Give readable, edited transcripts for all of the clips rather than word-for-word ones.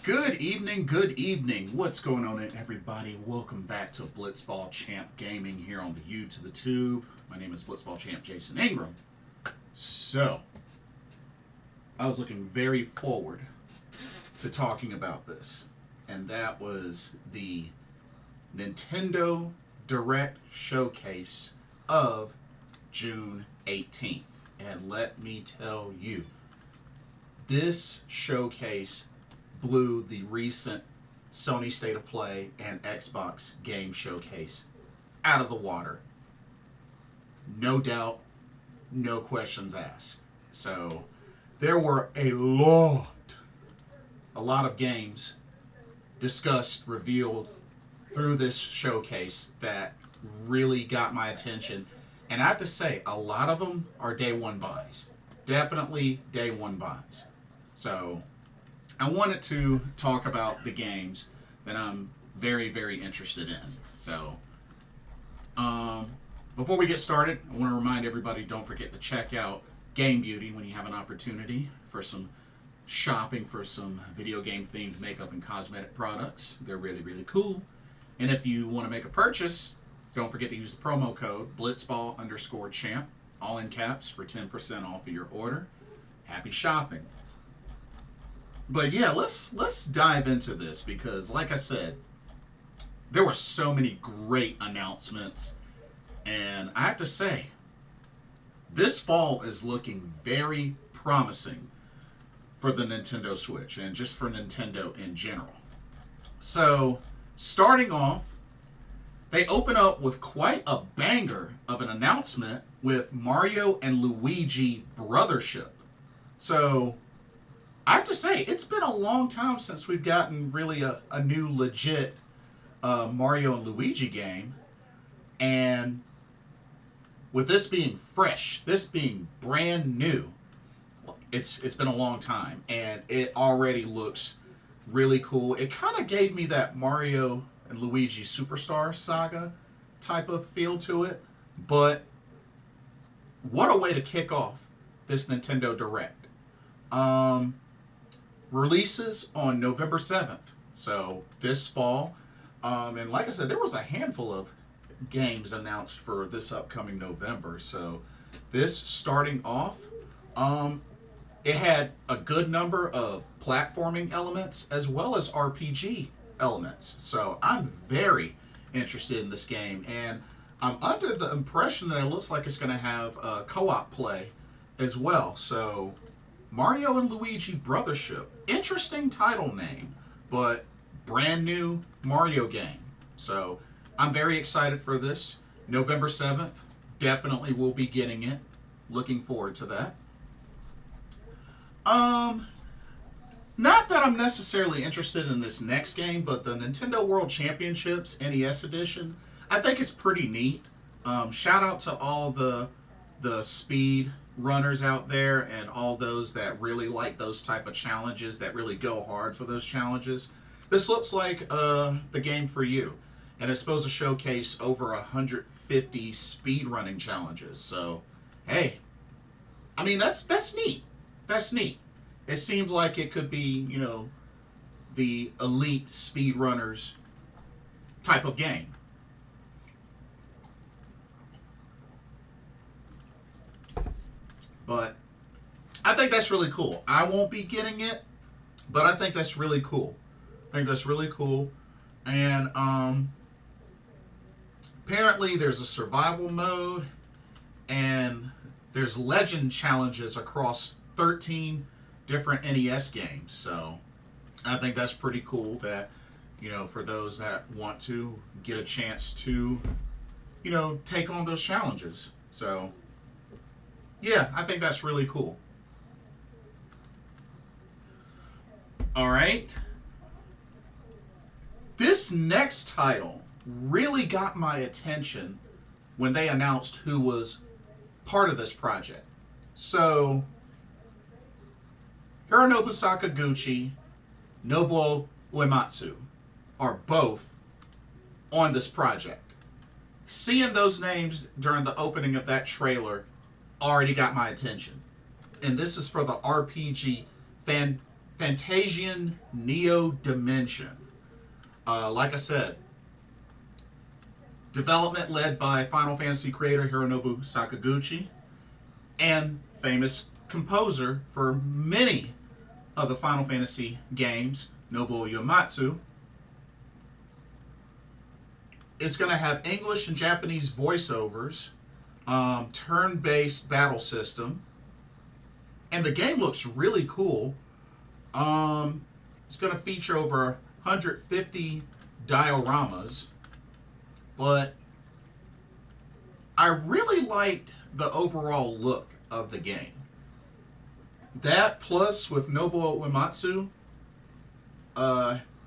Good evening, good evening. What's going on, everybody? Welcome back to Blitzball Champ Gaming here on the U to the Tube. My name is Blitzball Champ Jason Ingram. So, I was looking very forward to talking about this, and that was the Nintendo Direct Showcase of June 18th. And let me tell you, this showcase blew the recent Sony State of Play and Xbox Game Showcase out of the water. No doubt, no questions asked. So there were a lot of games discussed, revealed through this showcase that really got my attention. And I have to say, a lot of them are day one buys. Definitely day one buys. So I wanted to talk about the games that I'm very, very interested in. So, before we get started, I want to remind everybody, don't forget to check out Game Beauty when you have an opportunity for some shopping for some video game themed makeup and cosmetic products. They're really, really cool. And if you want to make a purchase, don't forget to use the promo code Blitzball_champ, all in caps, for 10% off of your order. Happy shopping. But yeah, let's dive into this because, like I said, there were so many great announcements, and I have to say, this fall is looking very promising for the Nintendo Switch and just for Nintendo in general. So, starting off, they open up with quite a banger of an announcement with Mario and Luigi Brothership. So, I have to say, it's been a long time since we've gotten really a new legit Mario and Luigi game. And with this being fresh, this being brand new, it's been a long time. And it already looks really cool. It kind of gave me that Mario and Luigi Superstar Saga type of feel to it. But what a way to kick off this Nintendo Direct. Releases on November 7th, so this fall. And like I said, there was a handful of games announced for this upcoming November. So this starting off, it had a good number of platforming elements as well as RPG elements. So I'm very interested in this game, and I'm under the impression that it looks like it's going to have co-op play as well. So Mario and Luigi Brothership. Interesting title name, but brand new Mario game. So I'm very excited for this. November 7th. Definitely will be getting it. Looking forward to that. Not that I'm necessarily interested in this next game, but the Nintendo World Championships NES Edition, I think it's pretty neat. Shout out to all the speed runners out there and all those that really like those type of challenges, that really go hard for those challenges. This looks like the game for you, and it's supposed to showcase over 150 speed running challenges. So hey, I mean, that's neat. That's neat. It seems like it could be, the elite speed runners type of game. But I think that's really cool. I won't be getting it, but I think that's really cool. And apparently there's a survival mode, and there's legend challenges across 13 different NES games. So I think that's pretty cool that, for those that want to get a chance to, take on those challenges. So yeah, I think that's really cool. All right. This next title really got my attention when they announced who was part of this project. So, Hironobu Sakaguchi, Nobuo Uematsu are both on this project. Seeing those names during the opening of that trailer already got my attention. And this is for the RPG Fantasian Neo Dimension. Like I said, development led by Final Fantasy creator Hironobu Sakaguchi and famous composer for many of the Final Fantasy games, Nobuo Uematsu. It's going to have English and Japanese voiceovers, turn-based battle system, and the game looks really cool. It's going to feature over 150 dioramas, but I really liked the overall look of the game. That plus with Nobuo Uematsu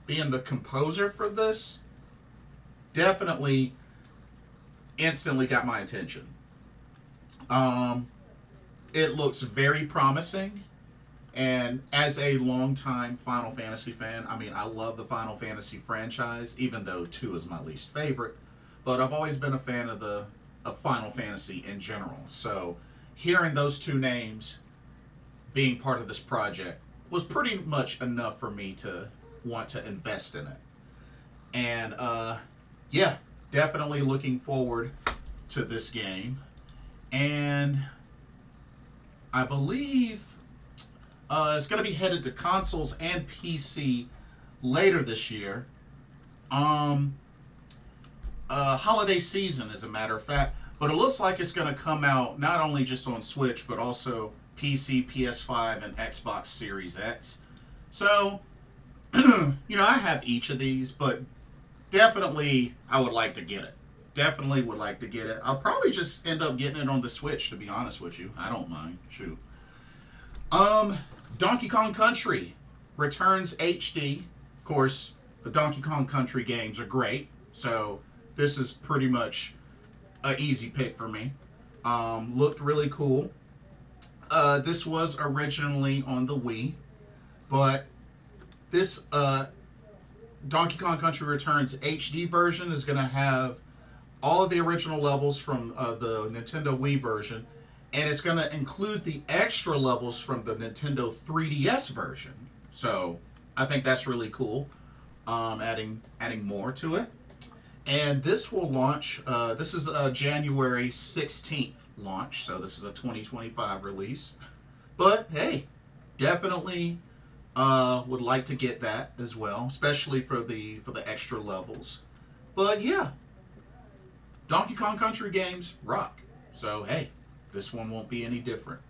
being the composer for this definitely instantly got my attention. It looks very promising, and as a longtime Final Fantasy fan, I mean, I love the Final Fantasy franchise, even though 2 is my least favorite, but I've always been a fan of Final Fantasy in general. So hearing those two names being part of this project was pretty much enough for me to want to invest in it. And yeah, definitely looking forward to this game. And I believe it's going to be headed to consoles and PC later this year. Holiday season, as a matter of fact. But it looks like it's going to come out not only just on Switch, but also PC, PS5, and Xbox Series X. So, I have each of these, but definitely I would like to get it. Definitely would like to get it. I'll probably just end up getting it on the Switch, to be honest with you. I don't mind. Shoot. Donkey Kong Country returns HD. Of course, the Donkey Kong Country games are great, so this is pretty much an easy pick for me. Looked really cool. This was originally on the Wii, but this Donkey Kong Country Returns HD version is going to have all of the original levels from the Nintendo Wii version, and it's going to include the extra levels from the Nintendo 3DS version. So I think that's really cool, adding more to it. And this will launch, this is a January 16th launch, so this is a 2025 release. But hey, definitely would like to get that as well, especially for the extra levels. But yeah, Donkey Kong Country games rock. So hey, this one won't be any different.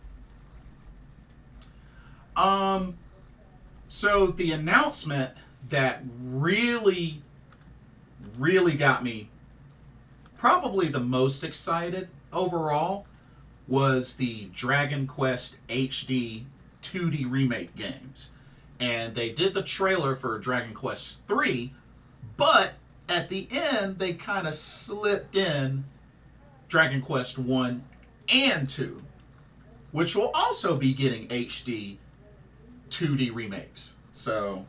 So the announcement that really got me probably the most excited overall was the Dragon Quest HD 2D remake games. And they did the trailer for Dragon Quest 3, but at the end they kind of slipped in Dragon Quest 1 and 2, which will also be getting HD 2D remakes. So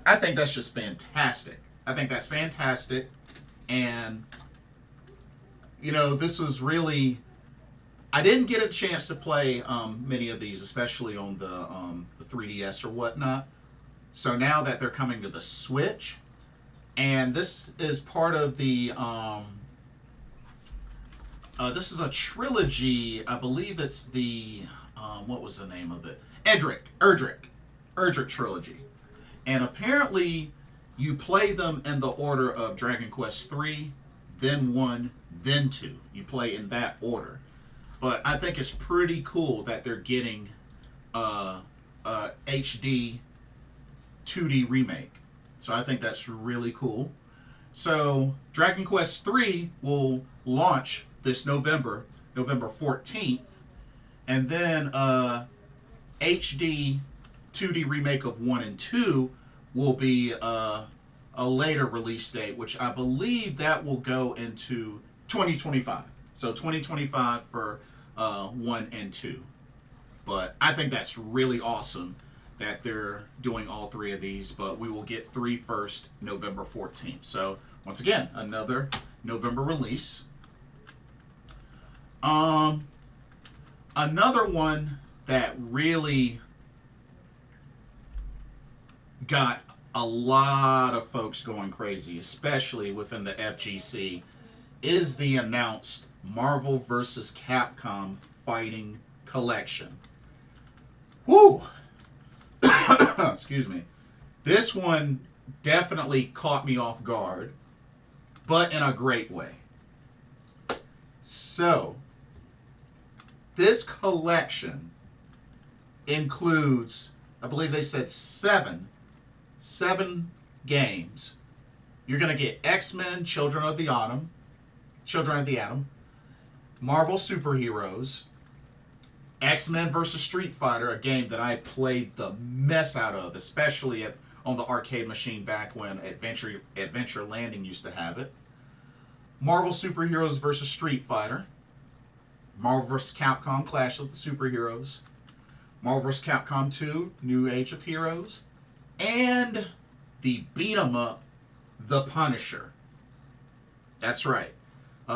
I think that's just fantastic. I think that's fantastic. And this was really, I didn't get a chance to play many of these, especially on the 3DS or whatnot. So now that they're coming to the Switch, and this is part of the this is a trilogy. I believe it's the what was the name of it? Erdrick trilogy. And apparently you play them in the order of Dragon Quest 3, then 1, then 2. You play in that order. But I think it's pretty cool that they're getting HD 2D remake. So I think that's really cool. So Dragon Quest 3 will launch this November 14th. And then HD 2D remake of 1 and 2 will be a later release date, which I believe that will go into 2025. So 2025 for 1 and 2. But I think that's really awesome that they're doing all three of these, but we will get 3 first, November 14th. So once again, another November release. Another one that really got a lot of folks going crazy, especially within the FGC, is the announced Marvel vs. Capcom Fighting Collection. Woo! Excuse me. This one definitely caught me off guard, but in a great way. So, this collection includes, I believe they said seven games. You're going to get X-Men, Children of the Atom, Marvel Superheroes, X-Men vs. Street Fighter, a game that I played the mess out of, especially on the arcade machine back when Adventure Landing used to have it. Marvel Superheroes vs. Street Fighter, Marvel vs. Capcom Clash of the Superheroes, Marvel vs. Capcom 2 New Age of Heroes, and the beat 'em up The Punisher. That's right.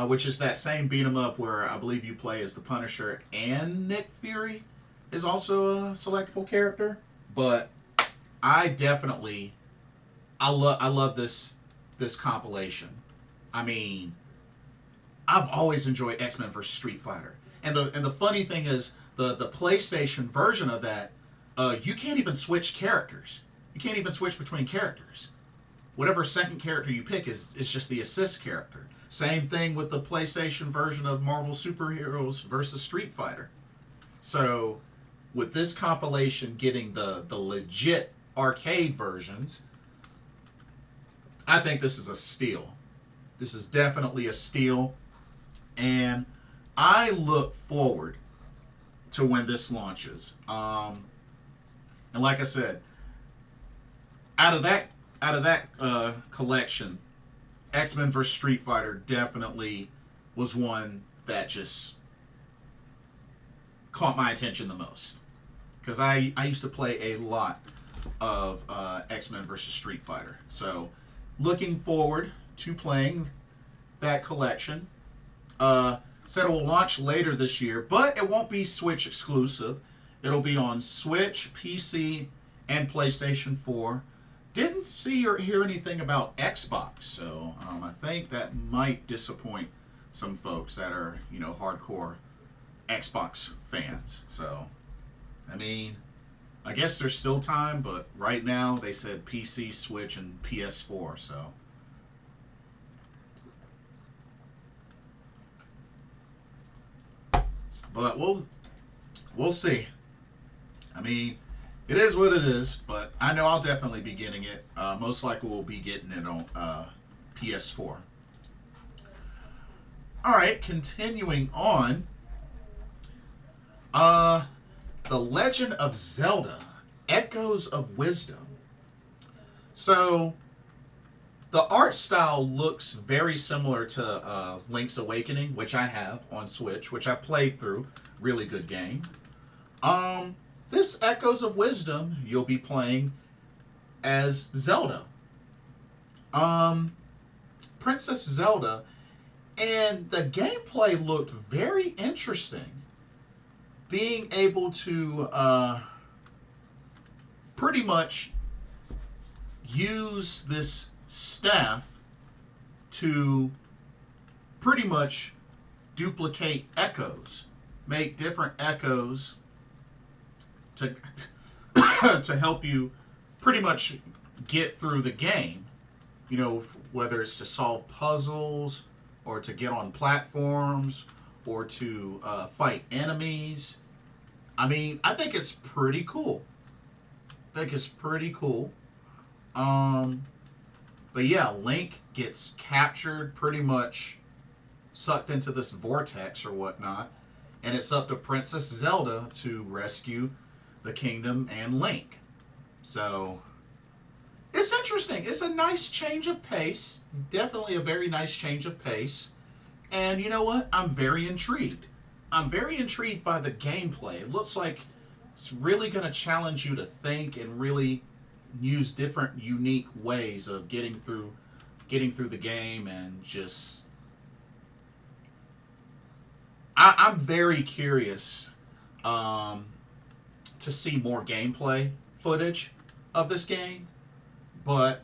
Which is that same beat 'em up where I believe you play as the Punisher and Nick Fury is also a selectable character. But I love this compilation. I mean, I've always enjoyed X-Men vs. Street Fighter, and the funny thing is the PlayStation version of that, you can't even switch characters. You can't even switch between characters. Whatever second character you pick is just the assist character. Same thing with the PlayStation version of Marvel Superheroes vs. Street Fighter. So, with this compilation getting the legit arcade versions, I think this is a steal. This is definitely a steal. And I look forward to when this launches. And like I said, out of that collection, X-Men vs. Street Fighter definitely was one that just caught my attention the most. Because I used to play a lot of X-Men vs. Street Fighter. So, looking forward to playing that collection. Said it will launch later this year, but it won't be Switch exclusive. It'll be on Switch, PC, and PlayStation 4. Didn't see or hear anything about Xbox, so I think that might disappoint some folks that are, hardcore Xbox fans. So, I mean, I guess there's still time, but right now they said PC, Switch, and PS4, so. But we'll see. I mean, it is what it is, but I know I'll definitely be getting it. Most likely we'll be getting it on PS4. All right, continuing on. The Legend of Zelda, Echoes of Wisdom. So, the art style looks very similar to Link's Awakening, which I have on Switch, which I played through. Really good game. This Echoes of Wisdom, you'll be playing as Zelda. Princess Zelda. And the gameplay looked very interesting. Being able to pretty much use this staff to pretty much duplicate echoes, make different echoes to to help you pretty much get through the game. Whether it's to solve puzzles or to get on platforms or to fight enemies. I mean, I think it's pretty cool. But yeah, Link gets captured, pretty much sucked into this vortex or whatnot, and it's up to Princess Zelda to rescue the kingdom and Link. So, it's interesting. It's a nice change of pace. Definitely a very nice change of pace. And you know what? I'm very intrigued. I'm very intrigued by the gameplay. It looks like it's really going to challenge you to think and really use different unique ways of getting through the game, and just I'm very curious to see more gameplay footage of this game. but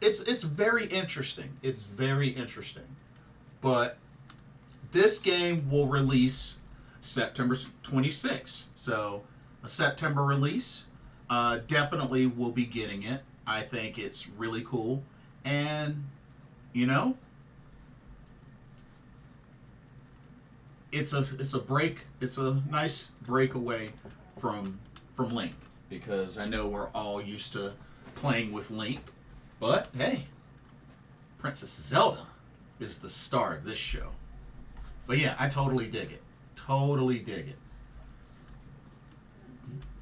it's very interesting. It's very interesting. But this game will release September 26th. So a September release. Definitely will be getting it. I think it's really cool. And, you know, it's a nice breakaway from Link, because I know we're all used to playing with Link, but hey, Princess Zelda is the star of this show. But yeah, I totally dig it. Totally dig it.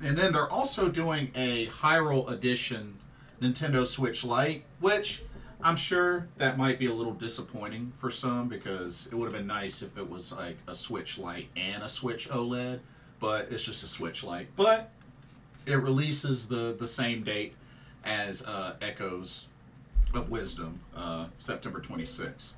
And then they're also doing a Hyrule Edition Nintendo Switch Lite, which I'm sure that might be a little disappointing for some, because it would have been nice if it was like a Switch Lite and a Switch OLED, but it's just a Switch Lite. But it releases the same date as Echoes of Wisdom, September 26th.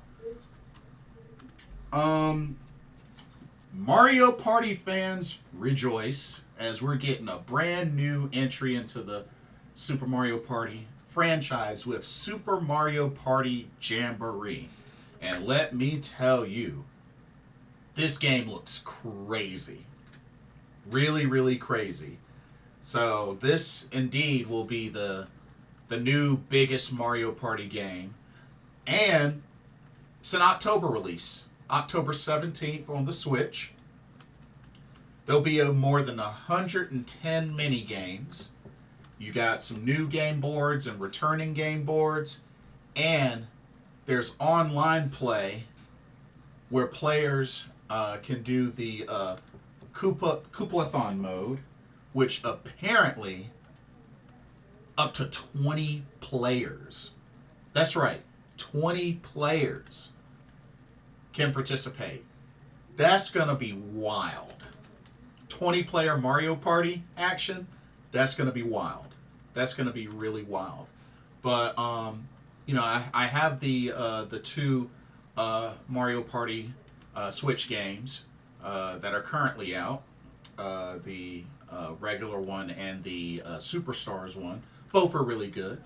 Mario Party fans rejoice, as we're getting a brand new entry into the Super Mario Party franchise with Super Mario Party Jamboree. And let me tell you, this game looks crazy. Really, really crazy. So this indeed will be the new biggest Mario Party game. And it's an October release. October 17th on the Switch. There'll be more than 110 mini games. You got some new game boards and returning game boards, and there's online play where players can do the Koopa-thon mode, which apparently up to 20 players. That's right, 20 players can participate. That's gonna be wild. 20-player Mario Party action. That's gonna be wild. That's gonna be really wild. But you know, I have the two Mario Party Switch games that are currently out. The regular one and the Superstars one. Both are really good.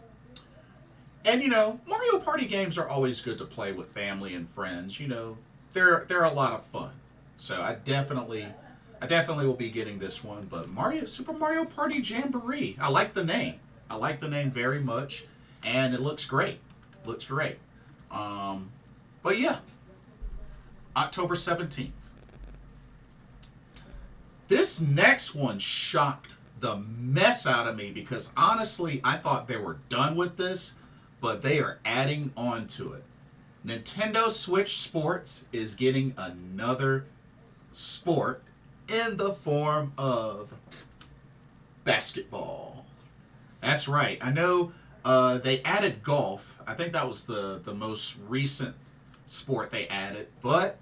And you know, Mario Party games are always good to play with family and friends. You know, they're a lot of fun. So I definitely will be getting this one. But Super Mario Party Jamboree, I like the name. I like the name very much, and it looks great. Looks great. But yeah, October 17th. This next one shocked the mess out of me, because honestly, I thought they were done with this, but they are adding on to it. Nintendo Switch Sports is getting another sport in the form of basketball. That's right. I know they added golf. I think that was the most recent sport they added, but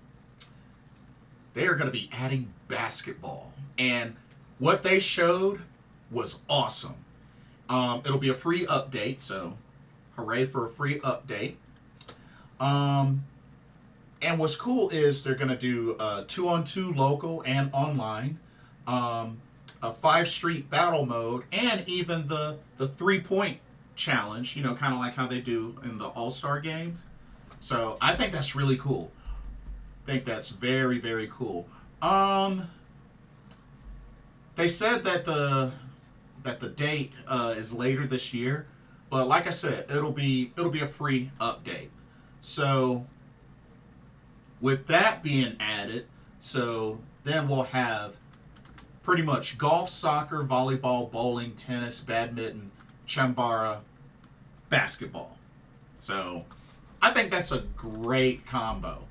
they are going to be adding basketball. And what they showed was awesome. It'll be a free update, so hooray for a free update. And what's cool is they're going to do 2-on-2 local and online, a 5-street battle mode, and even the 3-point challenge, you know, kind of like how they do in the All-Star games. So I think that's really cool. I think that's very, very cool. They said that the date is later this year, but like I said, it'll be a free update. So with that being added, so then we'll have pretty much golf, soccer, volleyball, bowling, tennis, badminton, chambara, basketball. So I think that's a great combo.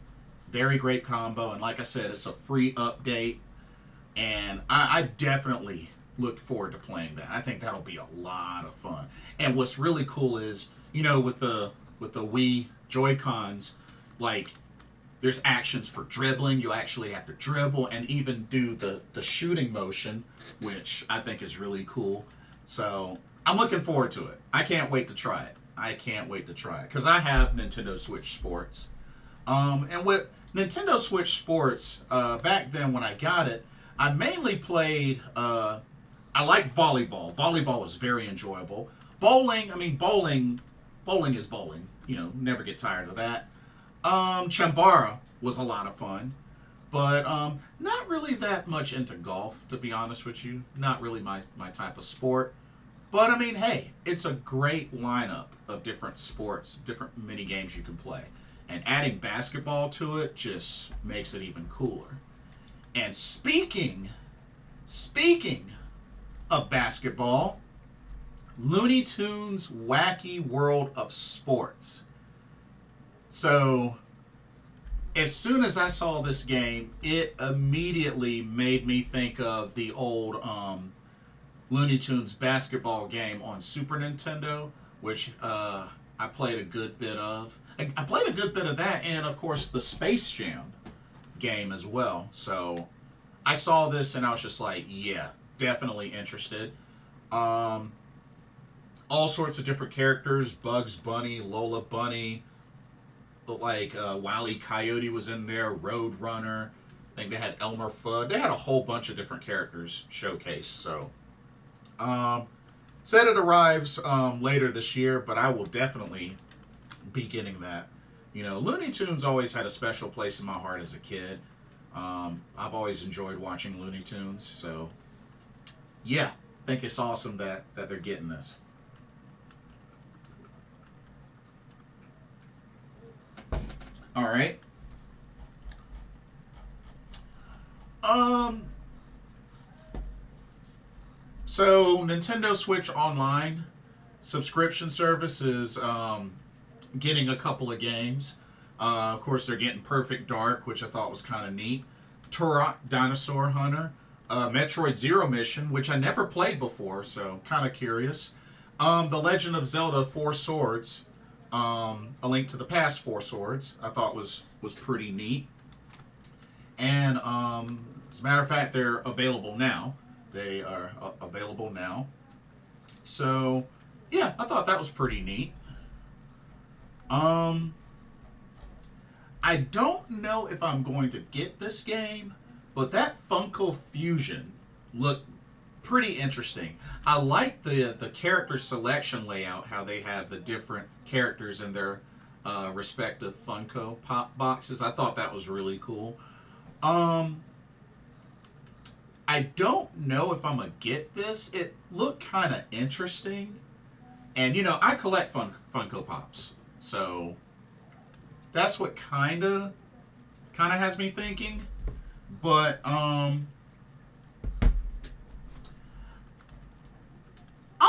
Very great combo. And like I said, it's a free update. And I definitely look forward to playing that. I think that'll be a lot of fun. And what's really cool is, you know, with the Wii Joy-Cons, like, there's actions for dribbling. You actually have to dribble and even do the shooting motion, which I think is really cool. So I'm looking forward to it. I can't wait to try it. Because I have Nintendo Switch Sports. And with Nintendo Switch Sports, back then when I got it, I mainly played, I liked volleyball. Volleyball was very enjoyable. Bowling, I mean, bowling is bowling. You know, never get tired of that. Chambara was a lot of fun, but not really that much into golf, to be honest with you. Not really my type of sport. But I mean, hey, it's a great lineup of different sports, different mini games you can play. And adding basketball to it just makes it even cooler. And speaking of basketball, Looney Tunes Wacky World of Sports. So, as soon as I saw this game, it immediately made me think of the old Looney Tunes basketball game on Super Nintendo, which I played a good bit of. I played a good bit of that, and of course the Space Jam game as well. So I saw this and I was just like, yeah, definitely interested. Um, all sorts of different characters: Bugs Bunny, Lola Bunny, like Wile E. Coyote was in there, Road Runner. I think they had Elmer Fudd. They had a whole bunch of different characters showcased. So, said it arrives later this year, but I will definitely be getting that. You know, Looney Tunes always had a special place in my heart as a kid. I've always enjoyed watching Looney Tunes, so yeah, I think it's awesome that they're getting this. All right. Um. So Nintendo Switch Online subscription service is getting a couple of games. Of course, they're getting Perfect Dark, which I thought was kind of neat. Turok Dinosaur Hunter. Metroid Zero Mission, which I never played before, so kind of curious. The Legend of Zelda Four Swords. A Link to the Past Four Swords. I thought was pretty neat. And as a matter of fact, they're available now. They are available now. So, yeah, I thought that was pretty neat. I don't know if I'm going to get this game, but that Funko Fusion looked pretty interesting. I like the character selection layout, how they have the different characters in their respective Funko Pop boxes. I thought that was really cool. I don't know if I'm going to get this. It looked kind of interesting. And, you know, I collect Funko Pops. So, that's what kind of has me thinking. But, I'll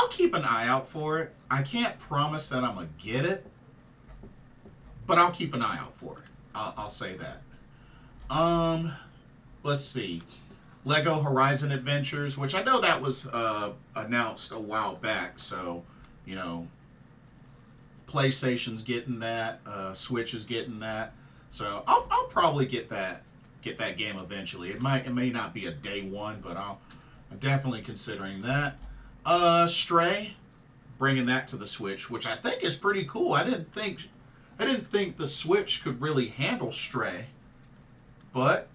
keep an eye out for it. I can't promise that I'm going to get it. But I'll keep an eye out for it. I'll say that. Let's see. Lego Horizon Adventures, which I know that was announced a while back, so, you know, PlayStation's getting that, Switch is getting that, so I'll probably get that game eventually. It may not be a day one, but I'm definitely considering that. Stray, bringing that to the Switch, which I think is pretty cool. I didn't think the Switch could really handle Stray, but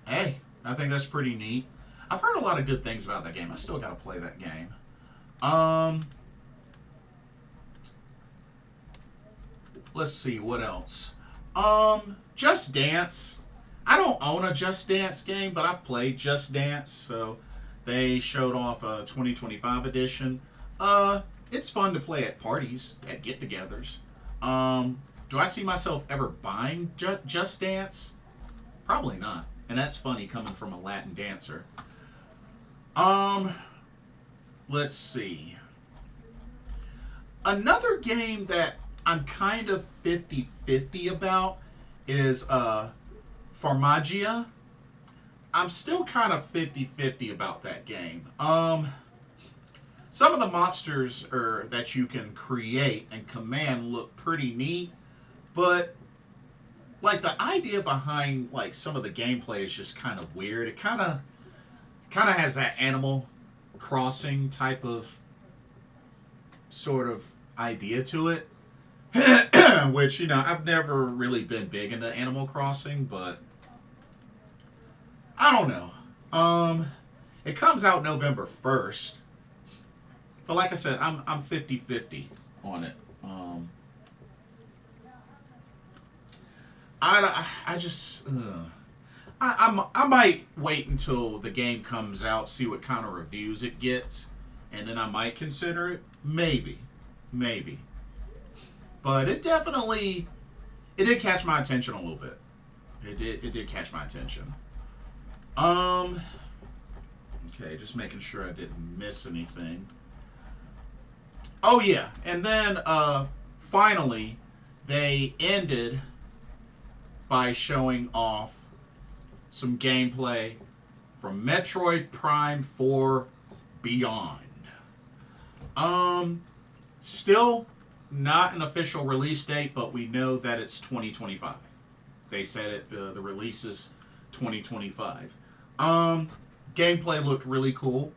hey, I think that's pretty neat. I've heard a lot of good things about that game. I still got to play that game. Let's see, what else? Just Dance. I don't own a Just Dance game, but I've played Just Dance, so they showed off a 2025 edition. It's fun to play at parties, at get-togethers. Do I see myself ever buying Just Dance? Probably not. And that's funny coming from a Latin dancer. Let's see. Another game that I'm kind of 50-50 about is Farmagia. I'm still kind of 50-50 about that game. Some of the monsters that you can create and command look pretty neat, but like the idea behind like some of the gameplay is just kind of weird. It kind of has that Animal Crossing type of sort of idea to it. Which, you know, I've never really been big into Animal Crossing, but I don't know. It comes out November 1st. But like I said, I'm 50-50 on it. I just I might wait until the game comes out, see what kind of reviews it gets, and then I might consider it. Maybe. But it did catch my attention a little bit. It did catch my attention. Um. Okay, just making sure I didn't miss anything. Oh yeah, and then finally they ended by showing off some gameplay from Metroid Prime 4 Beyond. Still not an official release date, but we know that it's 2025. They said it. The release is 2025. Gameplay looked really cool,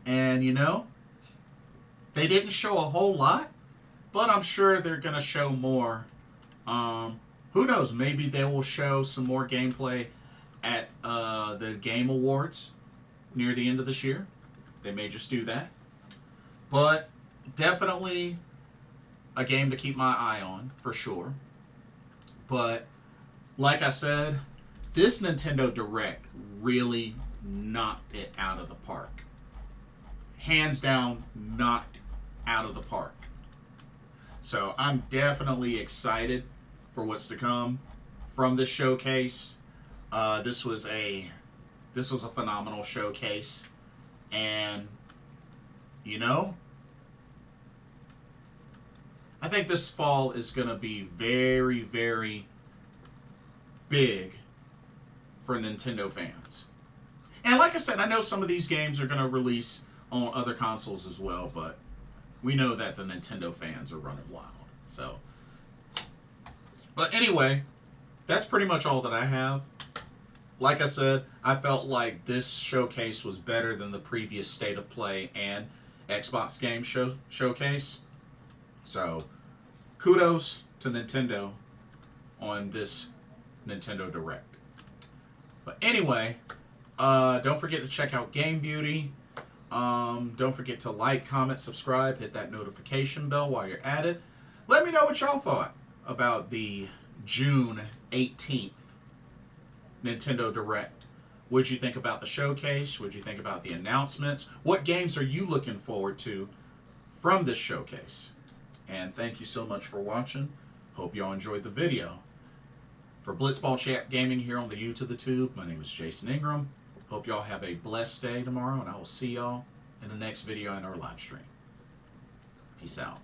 and they didn't show a whole lot, but I'm sure they're gonna show more. Who knows? Maybe they will show some more gameplay at the Game Awards near the end of this year. They may just do that. But definitely a game to keep my eye on, for sure. But like I said, this Nintendo Direct really knocked it out of the park. Hands down, knocked out of the park. So I'm definitely excited for what's to come from this showcase. This was a phenomenal showcase, and I think this fall is going to be very, very big for Nintendo fans. And like I said, I know some of these games are going to release on other consoles as well, but we know that the Nintendo fans are running wild. So, but anyway, that's pretty much all that I have. Like I said, I felt like this showcase was better than the previous State of Play and Xbox game showcase. So, kudos to Nintendo on this Nintendo Direct. But anyway, don't forget to check out Game Beauty. Don't forget to like, comment, subscribe, hit that notification bell while you're at it. Let me know what y'all thought about the June 18th Nintendo Direct. What'd you think about the showcase? What'd you think about the announcements? What games are you looking forward to from this showcase? And thank you so much for watching. Hope y'all enjoyed the video. For Blitzball Chat Gaming here on the U to the Tube, my name is Jason Ingram. Hope y'all have a blessed day tomorrow, and I will see y'all in the next video in our live stream. Peace out.